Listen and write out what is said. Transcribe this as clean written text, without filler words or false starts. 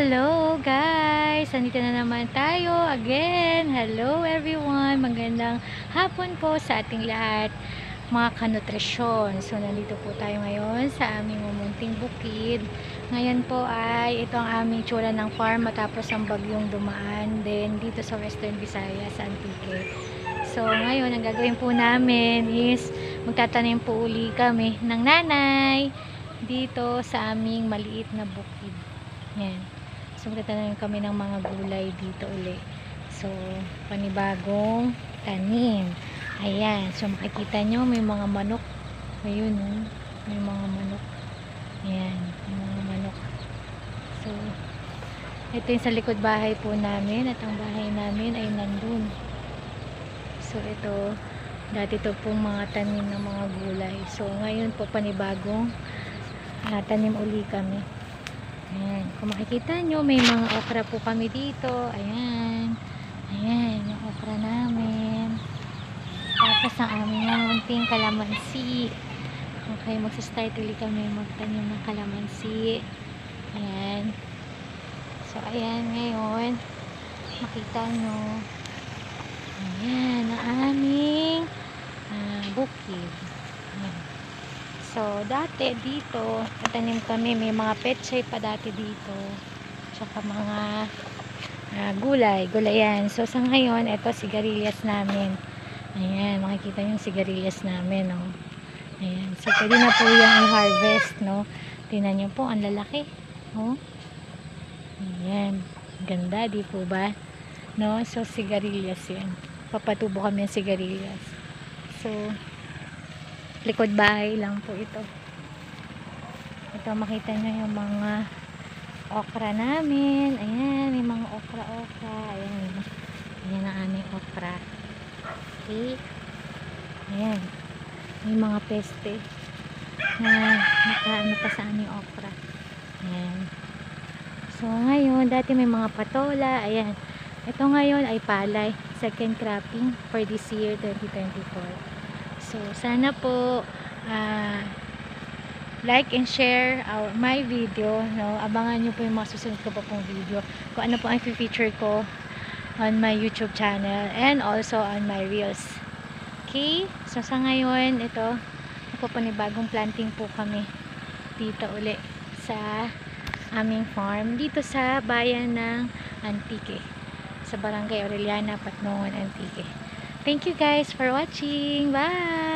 Hello guys! Nandito na naman tayo again. Hello everyone! Magandang hapon po sa ating lahat mga kanutrisyon. So nandito po tayo ngayon sa aming mumunting bukid. Ngayon po ay ito ang aming tsura ng farm matapos ang bagyong dumaan din dito sa Western Visayas, sa Antique. So ngayon ang gagawin po namin is magtatanim po uli kami ng nanay dito sa aming maliit na bukid. Yan. So magtatanim kami ng mga gulay dito uli. So panibagong tanim. Ayan. So makikita nyo may mga manok. Ayun oh. May mga manok. Ayan. May mga manok. So ito yung sa likod bahay po namin. At ang bahay namin ay nandun. So ito, dati to pong mga tanim ng mga gulay. So ngayon po panibagong tanim uli kami. Ayan. Kung makikita nyo, may mga okra po kami dito. Ayan. Ayan, yung okra namin. Tapos ang aming munting kalamansi. Okay, magsastart ulit kami magtanim ng kalamansi. Ayan. So, ayan ngayon. Makita nyo. Ayan, ang aming bukid. Ayan. So, dati dito, natanim kami, may mga pechay pa dati dito. Tsaka mga gulayan. So, sa ngayon, ito sigarilyas namin. Ayan, makikita yung sigarilyas namin, no? Ayan, so pwede na po yung i-harvest, no? Tingnan nyo po, ang lalaki, no? Ayan, ganda, di po ba? No? So, sigarilyas yan. Papatubo kami ng sigarilyas. So, likod bahay lang po ito. Ito makita nyo yung mga okra namin. Ayan, may mga okra. Ayan. Ayan ang aming okra. Okay. Ayan. May mga peste na nakaano pa sa aming okra. Ayan. So ngayon, dati may mga patola. Ayan. Ito ngayon ay palay. Second cropping for this year, 2024. So, sana po like and share my video, no? Abangan nyo po yung mga susunod ko pa pong video. Kung ano po ang feature ko on my YouTube channel and also on my Reels. Okay? So, sa ngayon, ito, panibagong planting po kami dito uli sa aming farm. Dito sa bayan ng Antique. Sa Barangay Aureliana, Patnongan, Antique. Thank you guys for watching. Bye!